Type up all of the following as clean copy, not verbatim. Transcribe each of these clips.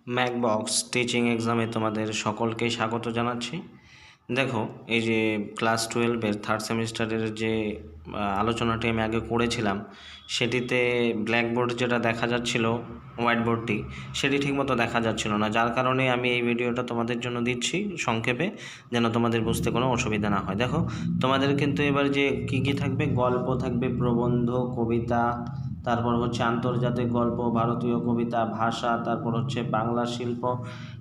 ম্যাকবক্স teaching এক্সামে তোমাদের সকলকেই স্বাগত জানাচ্ছি। দেখো, এই যে ক্লাস 12-এর থার্ড সেমিস্টারের যে আলোচনাটি আমি আগে করেছিলাম, সেটিতে ব্ল্যাকবোর্ড যেটা দেখা যাচ্ছিল, হোয়াইট বোর্ডটি, সেটি ঠিকমতো দেখা যাচ্ছিল না, যার কারণে আমি এই ভিডিওটা তোমাদের জন্য দিচ্ছি সংক্ষেপে, যেন তোমাদের বুঝতে কোনো অসুবিধা না হয়। দেখো, তোমাদের কিন্তু এবার যে কী থাকবে, গল্প থাকবে, প্রবন্ধ, কবিতা, তারপর হচ্ছে আন্তর্জাতিক গল্প, ভারতীয় কবিতা, ভাষা, তারপর হচ্ছে বাংলা শিল্প,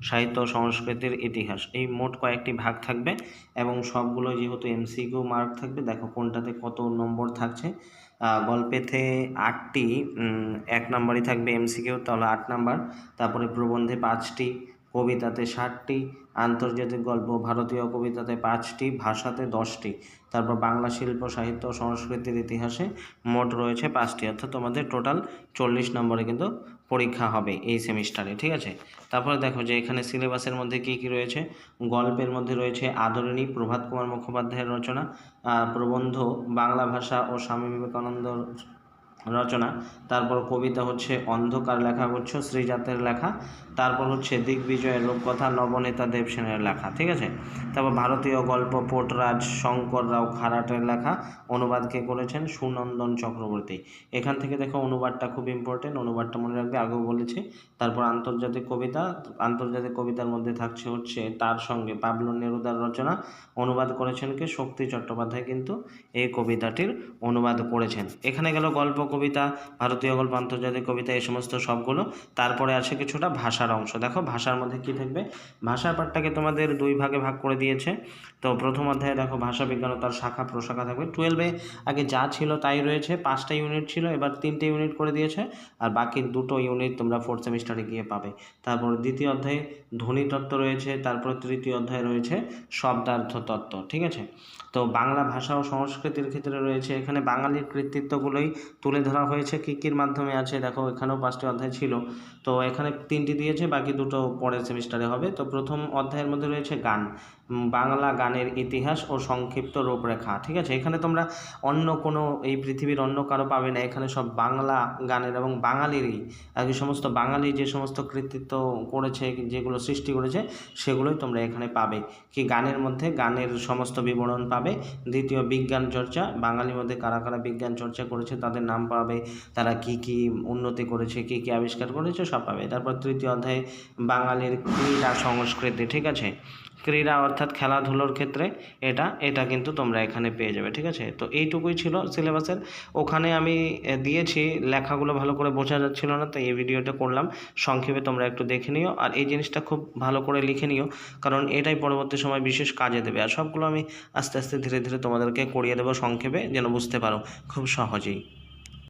সাহিত্য, সংস্কৃতির ইতিহাস, এই মোট কয়েকটি ভাগ থাকবে এবং সবগুলো যেহেতু এমসিকিউ মার্ক থাকবে। দেখো কোনটাতে কত নম্বর থাকছে। গল্পেতে 8টি 1 নাম্বারই থাকবে এমসিকিউ, তাহলে 8 নাম্বার। তারপরে প্রবন্ধে 5টি, কবিতাতে 60টি, আন্তর্জাতিক গল্প ভারতীয় কবিতাতে 5টি, ভাষাতে 10টি, তারপর বাংলা শিল্প, সাহিত্য, সংস্কৃতির ইতিহাসে মোট রয়েছে 5টি, অর্থাৎ তোমাদের টোটাল 40 নম্বরে কিন্তু পরীক্ষা হবে এই সেমিস্টারে, ঠিক আছে। তারপরে দেখো যে এখানে সিলেবাসের মধ্যে কী কী রয়েছে। গল্পের মধ্যে রয়েছে আদরিণী, প্রভাত কুমার মুখোপাধ্যায়ের রচনা। প্রবন্ধ বাংলা ভাষা ও স্বামী বিবেকানন্দ রচনা। তারপর কবিতা হচ্ছে অন্ধকার লেখাগুচ্ছ, শ্রীজাতের লেখা। তারপর হচ্ছে দিগ্বিজয়ের রূপকথা, নবনেতা দেবসেনের লেখা, ঠিক আছে। তারপর ভারতীয় গল্প পোর্টরাজ শঙ্কর রাও খারাটের লেখা, অনুবাদ কে করেছেন সুনন্দন চক্রবর্তী। এখান থেকে দেখো অনুবাদটা খুব ইম্পর্টেন্ট, অনুবাদটা মনে রাখবে, আগেও বলেছি। তারপর আন্তর্জাতিক কবিতা, আন্তর্জাতিক কবিতার মধ্যে থাকছে হচ্ছে তার সঙ্গে পাবলো নেরুদার রচনা, অনুবাদ করেছেন কে শক্তি চট্টোপাধ্যায় কিন্তু এই কবিতাটির অনুবাদ করেছেন। এখানে গেল গল্প, কবিতা, ভারতীয় গল্প, আন্তর্জাতিক কবিতা, এই সমস্ত সবগুলো। তারপরে আছে কিছুটা ভাষার অংশ। দেখো ভাষার মধ্যে কি থাকবে, ভাষার পাঠটাকে তোমাদের 2 ভাগে ভাগ করে দিয়েছে। তো প্রথম অধ্যায়ে দেখো ভাষা বিজ্ঞান ও তার শাখা প্রশাখা থাকবে। 12-এ আগে যা ছিল তাই রয়েছে, 5টা ইউনিট ছিল, এবার 3টে ইউনিট করে দিয়েছে, আর বাকি 2টো ইউনিট তোমরা 4th সেমিস্টারে গিয়ে পাবে। তারপর দ্বিতীয় অধ্যায়ে ধ্বনিতত্ত্ব রয়েছে, তারপর তৃতীয় অধ্যায়ে রয়েছে শব্দার্থ তত্ত্ব, ঠিক আছে। তো বাংলা ভাষা ও সংস্কৃতির ক্ষেত্রে রয়েছে এখানে বাঙালির কৃতিত্বগুলোই তুলে ধরা হয়েছে, কী কীর মাধ্যমে আছে দেখো, এখানেও 5টি অধ্যায় ছিল, তো এখানে 3টি দিয়েছে, বাকি 2টো পরের সেমিস্টারে হবে। তো প্রথম অধ্যায়ের মধ্যে রয়েছে গান, বাংলা গানের ইতিহাস ও সংক্ষিপ্ত রূপরেখা, ঠিক আছে। এখানে তোমরা অন্য কোনো এই পৃথিবীর অন্য কারো পাবে না, এখানে সব বাংলা গানের এবং বাঙালিরই আর কি, সমস্ত বাঙালি যে সমস্ত কৃতিত্ব করেছে, যেগুলো সৃষ্টি করেছে, সেগুলোই তোমরা এখানে পাবে। কি গানের মধ্যে গানের সমস্ত বিবরণ পাবে। দ্বিতীয় বিজ্ঞান চর্চা, বাঙালির মধ্যে কারা কারা বিজ্ঞান চর্চা করেছে তাদের নাম পাবে, তারা কি কি উন্নতি করেছে, কি কি আবিষ্কার করেছে, সব পাবে। তারপর তৃতীয় অধ্যায়ে বাঙালির ক্রীড়া সংস্কৃতি, ঠিক আছে। ক্রীড়া অর্থাৎ খেলাধুলোর ক্ষেত্রে এটা কিন্তু তোমরা এখানে পেয়ে যাবে, ঠিক আছে। তো এইটুকুই ছিল সিলেবাসের। ওখানে আমি দিয়েছি, লেখাগুলো ভালো করে বোঝা যাচ্ছিল না, তাই এই ভিডিওটা করলাম। সংক্ষেপে তোমরা একটু দেখে নিও, আর এই জিনিসটা খুব ভালো করে লিখে নিও, কারণ এটাই পরবর্তী সময় বিশেষ কাজে দেবে। আর সবগুলো আমি আস্তে আস্তে ধীরে ধীরে তোমাদেরকে করিয়ে দেবো সংক্ষেপে, যেন বুঝতে পারো খুব সহজেই।